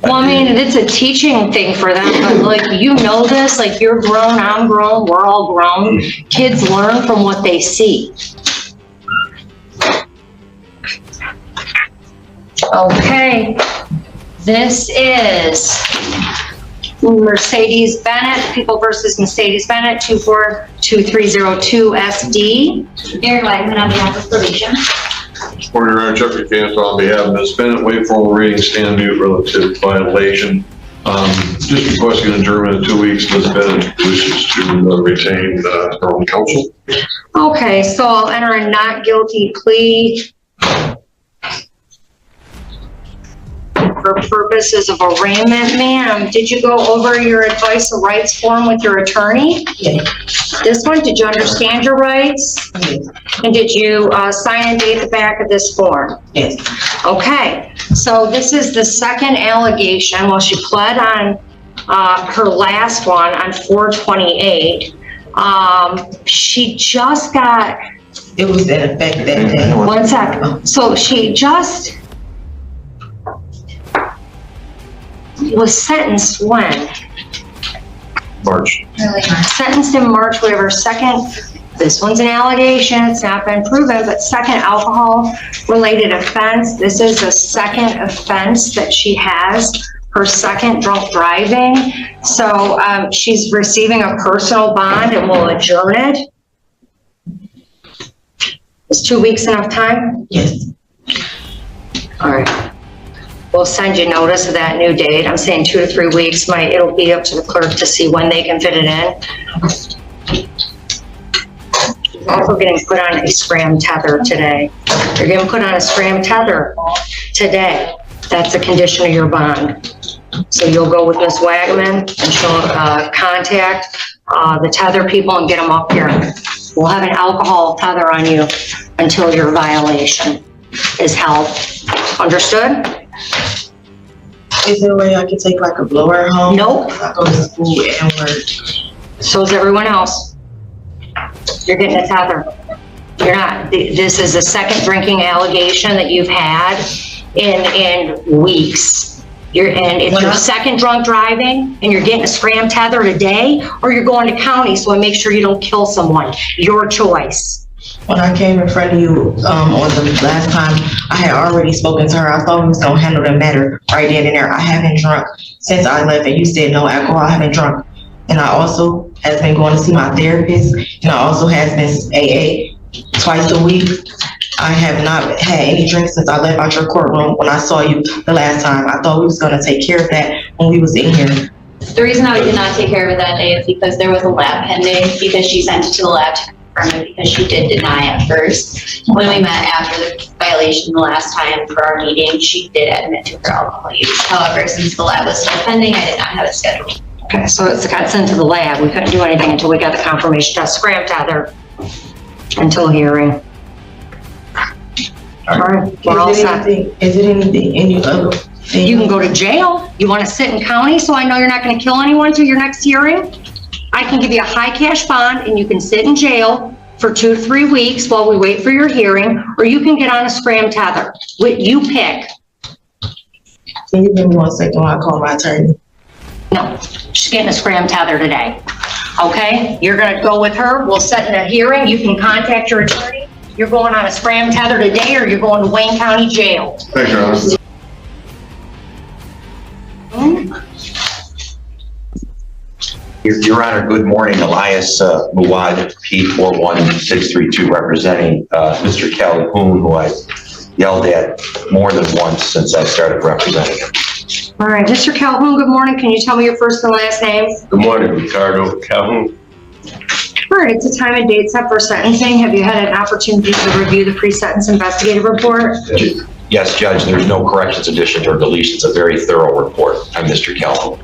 Well, I mean, it's a teaching thing for them, but like, you know this, like, you're grown, I'm grown, we're all grown. Kids learn from what they see. Okay, this is Mercedes Bennett, People versus Mercedes Bennett, 242302 SD. Aaron Wagman on behalf of probation. Morning, Your Honor, Jeffrey Cantor on behalf of Ms. Bennett, wait for all reading, stand mute relative to violation. Just requesting adjournment in 2 weeks. Ms. Bennett wishes to retain her own counsel. Okay, so I'll enter a not guilty plea for purposes of arraignment. Ma'am, did you go over your advice of rights form with your attorney? Yes. This one, did you understand your rights? Yes. And did you sign and date the back of this form? Yes. Okay, so this is the second allegation. Well, she pled on her last one on 4/28. She just got... It was in effect that day. One sec. So she just was sentenced when? March. Sentenced in March. We have her second, this one's an allegation, it's not been proven, but second alcohol-related offense. This is the second offense that she has, her second drunk driving. So she's receiving a personal bond and we'll adjourn it. Is 2 weeks enough time? Yes. All right. We'll send you notice of that new date. I'm saying 2 to 3 weeks. It'll be up to the clerk to see when they can fit it in. She's also getting put on a scram tether today. You're getting put on a scram tether today. That's a condition of your bond. So you'll go with Ms. Wagman and she'll contact the tether people and get them up here. We'll have an alcohol tether on you until your violation is held. Understood? Is there a way I can take like a blower home? Nope. I go to school and work. So is everyone else. You're getting a tether. You're not. This is the second drinking allegation that you've had in weeks. And it's your second drunk driving and you're getting a scram tether today, or you're going to county, so I make sure you don't kill someone. Your choice. When I came in front of you on the last time, I had already spoken to her. I thought we was gonna handle the matter right then and there. I haven't drunk since I left, and you said no alcohol. I haven't drunk, and I also has been going to see my therapist, and I also has been AA twice a week. I have not had any drinks since I left out your courtroom when I saw you the last time. I thought we was gonna take care of that when we was in here. The reason that we did not take care of it that day is because there was a lab pending, because she sent it to the lab to confirm it, because she did deny at first. When we met after the violation the last time for our meeting, she did admit to her alcohol use. However, since the lab was still pending, I did not have it scheduled. Okay, so it's got sent to the lab. We couldn't do anything until we got the confirmation test scram tether until hearing. All right, we're all set. Is it anything, any other thing? You can go to jail. You want to sit in county so I know you're not going to kill anyone until your next hearing? I can give you a high cash bond and you can sit in jail for 2 to 3 weeks while we wait for your hearing, or you can get on a scram tether. You pick. Can you give me 1 second while I call my attorney? No, she's getting a scram tether today. Okay, you're going to go with her. We'll set in a hearing. You can contact your attorney. You're going on a scram tether today, or you're going to Wayne County Jail. Thank you, Your Honor. Your Honor, good morning. Elias Muad, P41632, representing Mr. Calhoun, who I yelled at more than once since I started representing him. All right, Mr. Calhoun, good morning. Can you tell me your first and last name? Good morning, Ricardo Calhoun. All right, it's a time and date set for sentencing. Have you had an opportunity to review the pre-sentence investigative report? Yes, Judge, there's no corrections, additions, or deletions. It's a very thorough report. I'm Mr. Calhoun.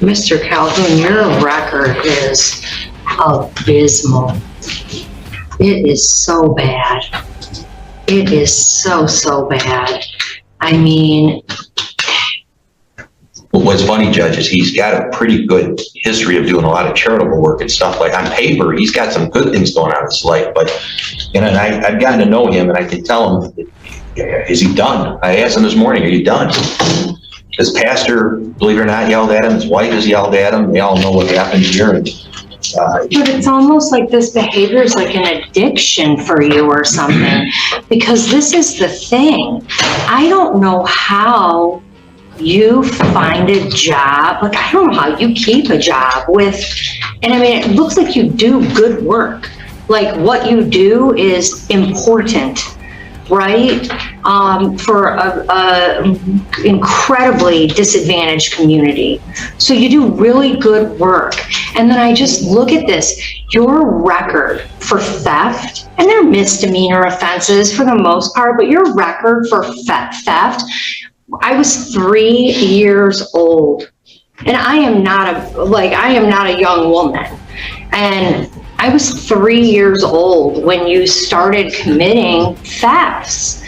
Mr. Calhoun, your record is abysmal. It is so bad. It is so bad. I mean, What what's funny, Judge, is he's got a pretty good history of doing a lot of charitable work and stuff. Like on paper, he's got some good things going on in his life, but, and I've gotten to know him, and I can tell him, is he done? I asked him this morning, are you done? His pastor, believe it or not, yelled at him. His wife has yelled at him. They all know what happened here. And, But it's almost like this behavior is like an addiction for you or something, because this is the thing. I don't know how you find a job. Like, I don't know how you keep a job with, and I mean, it looks like you do good work. Like, what you do is important, right? For a incredibly disadvantaged community. So you do really good work. And then I just look at this, your record for theft, and they're misdemeanor offenses for the most part, but your record for theft, I was 3 years old, and I am not a young woman. And I was 3 years old when you started committing thefts.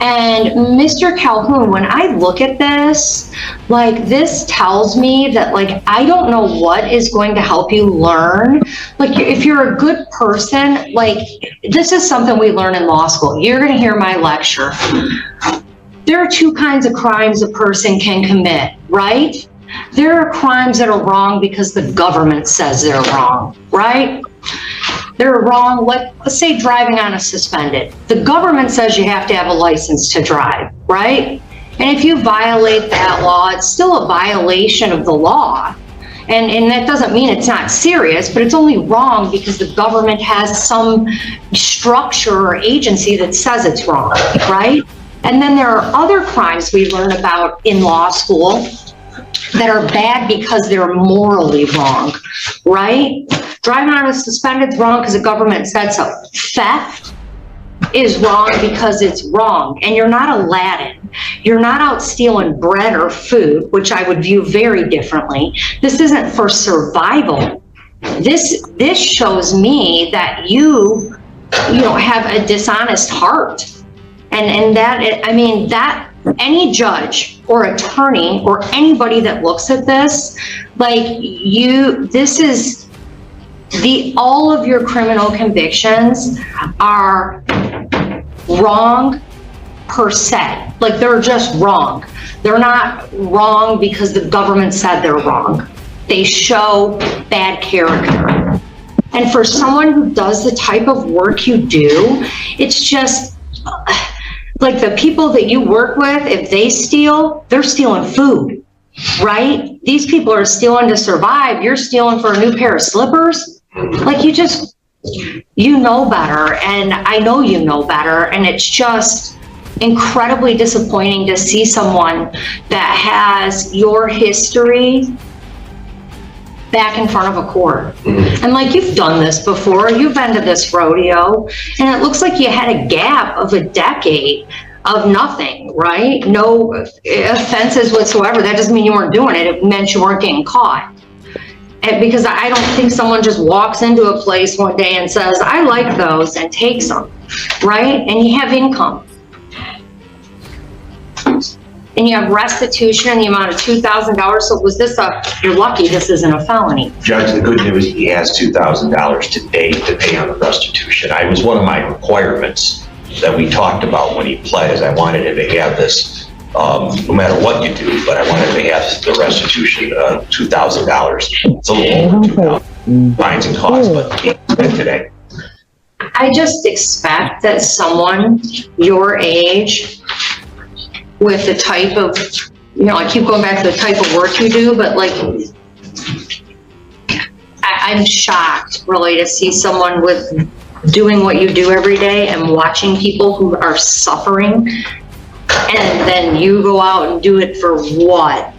And Mr. Calhoun, when I look at this, like, this tells me that, like, I don't know what is going to help you learn. Like, if you're a good person, like, this is something we learn in law school. You're going to hear my lecture. There are two kinds of crimes a person can commit, right? There are crimes that are wrong because the government says they're wrong, right? They're wrong, let's say driving on a suspended. The government says you have to have a license to drive, right? And if you violate that law, it's still a violation of the law. And that doesn't mean it's not serious, but it's only wrong because the government has some structure or agency that says it's wrong, right? And then there are other crimes we learn about in law school that are bad because they're morally wrong, right? Driving on a suspended is wrong because the government said so. Theft is wrong because it's wrong. And you're not Aladdin. You're not out stealing bread or food, which I would view very differently. This isn't for survival. This shows me that you have a dishonest heart. And that, I mean, that any judge or attorney or anybody that looks at this, like this is all of your criminal convictions are wrong per se. Like, they're just wrong. They're not wrong because the government said they're wrong. They show bad character. And for someone who does the type of work you do, it's just, like, the people that you work with, if they steal, they're stealing food, right? These people are stealing to survive. You're stealing for a new pair of slippers. Like, you know better, and I know you know better, and it's just incredibly disappointing to see someone that has your history back in front of a court. And like, you've done this before, you've been to this rodeo, and it looks like you had a gap of a decade of nothing, right? No offenses whatsoever. That doesn't mean you weren't doing it. It meant you weren't getting caught. And because I don't think someone just walks into a place one day and says, I like those, and takes them, right? And you have income. And you have restitution in the amount of $2,000. So was this you're lucky this isn't a felony. Judge, the good news, he has $2,000 today to pay on the restitution. Was one of my requirements that we talked about when he pled, is I wanted him to have this, no matter what you do, but I wanted him to have the restitution, $2,000. It's a little over $2,000, fines and costs, but he spent today. I just expect that someone your age, with the type of, I keep going back to the type of work you do, but like, I'm shocked really to see someone with doing what you do every day and watching people who are suffering, and then you go out and do it for what,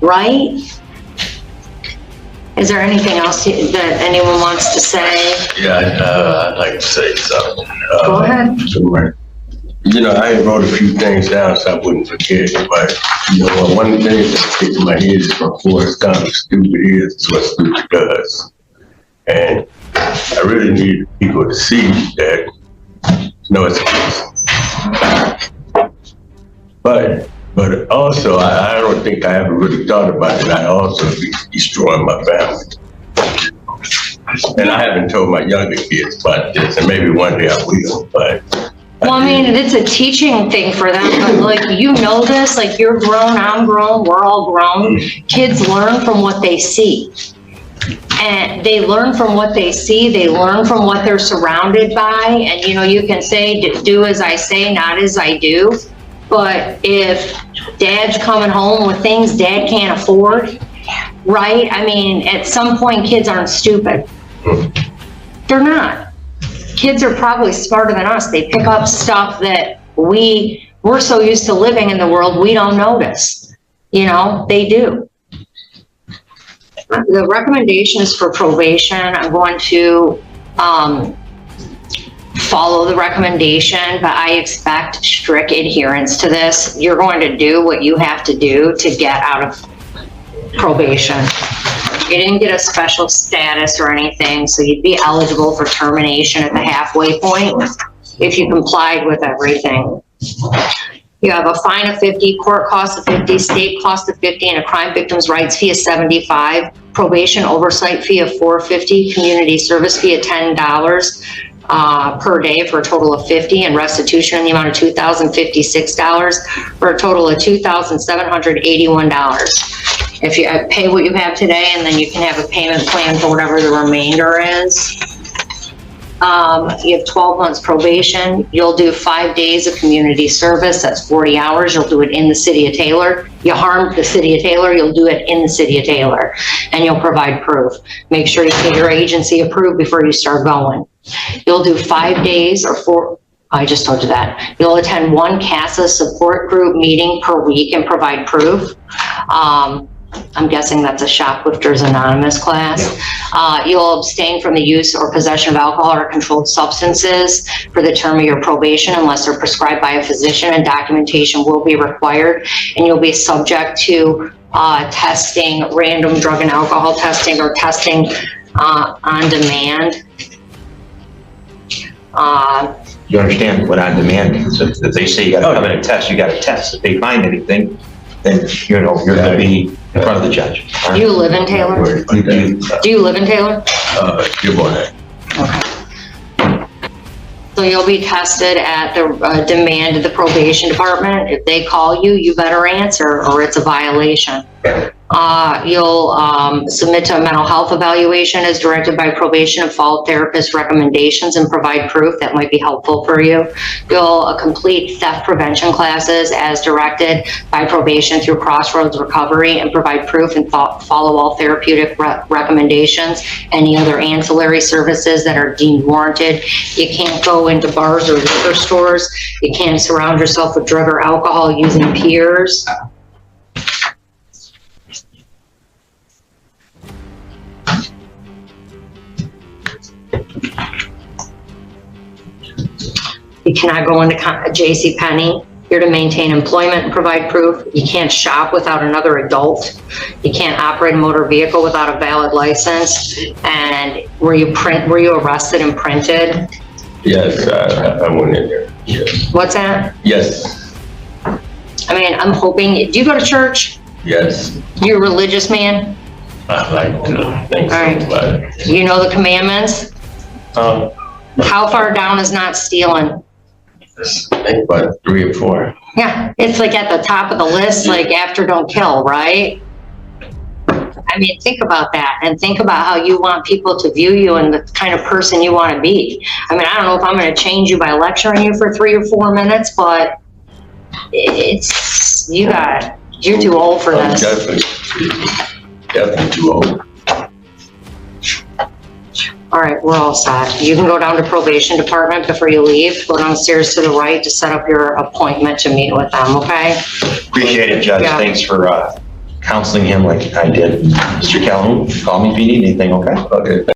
right? Is there anything else that anyone wants to say? Yeah, I'd like to say something. Go ahead. I wrote a few things down so I wouldn't forget, but, one thing that sticks in my head is from Forrest Gump, stupid is what stupid does. And I really need people to see that, it's a case. But But also, I don't think I ever really thought about it. I also be destroying my family. And I haven't told my younger kids about this, and maybe one day I will, but. Well, I mean, it's a teaching thing for them, but like, you know this, like, you're grown, I'm grown, we're all grown. Kids learn from what they see. And they learn from what they see, they learn from what they're surrounded by, and you know, you can say, do as I say, not as I do. But if dad's coming home with things dad can't afford, right? I mean, at some point, kids aren't stupid. They're not. Kids are probably smarter than us. They pick up stuff that we're so used to living in the world, we don't notice. You know, they do. The recommendation is for probation. I'm going to follow the recommendation, but I expect strict adherence to this. You're going to do what you have to do to get out of probation. You didn't get a special status or anything, so you'd be eligible for termination at the halfway point if you complied with everything. You have a fine of 50, court cost of 50, state cost of 50, and a crime victim's rights fee of 75, probation oversight fee of $450, community service fee of $10 per day for a total of 50, and restitution in the amount of $2,056 for a total of $2,781. If you pay what you have today, and then you can have a payment plan for whatever the remainder is. You have 12 months probation. You'll do 5 days of community service. That's 40 hours. You'll do it in the city of Taylor. You harmed the city of Taylor, you'll do it in the city of Taylor, and you'll provide proof. Make sure you get your agency approved before you start going. You'll do 5 days or 4, I just told you that. You'll attend one CASA support group meeting per week and provide proof. I'm guessing that's a Shoplifters Anonymous class. You'll abstain from the use or possession of alcohol or controlled substances for the term of your probation unless they're prescribed by a physician, and documentation will be required. And you'll be subject to testing, random drug and alcohol testing, or testing on demand. You understand what on demand means? If they say you gotta come in and test, you gotta test. If they find anything, then, you know, you're gonna be in front of the judge. Do you live in Taylor? Do you live in Taylor? Good morning. Okay. So you'll be tested at the demand of the probation department. If they call you, you better answer, or it's a violation. You'll submit to a mental health evaluation as directed by probation and follow therapist recommendations and provide proof that might be helpful for you. You'll complete theft prevention classes as directed by probation through Crossroads Recovery and provide proof and follow all therapeutic recommendations. Any other ancillary services that are deemed warranted. You can't go into bars or liquor stores. You can't surround yourself with drug or alcohol using peers. You cannot go into JCPenney. You're to maintain employment and provide proof. You can't shop without another adult. You can't operate a motor vehicle without a valid license. And were you arrested and printed? Yes, I went in there. Yes. What's that? Yes. I mean, I'm hoping, do you go to church? Yes. You're a religious man? I like to think All right. so, but. You know the commandments? How far down is not stealing? I think about 3 or 4. Yeah, it's like at the top of the list, like after don't kill, right? I mean, think about that, and think about how you want people to view you and the kind of person you want to be. I mean, I don't know if I'm going to change you by lecturing you for 3 or 4 minutes, but it's, you're too old for this. Definitely too old. All right, we're all set. You can go down to probation department before you leave. Go downstairs to the right to set up your appointment to meet with them, okay? Appreciate it, Judge. Yeah. Thanks for counseling him like I did. Mr. Calhoun, call me if you need anything, okay? Okay.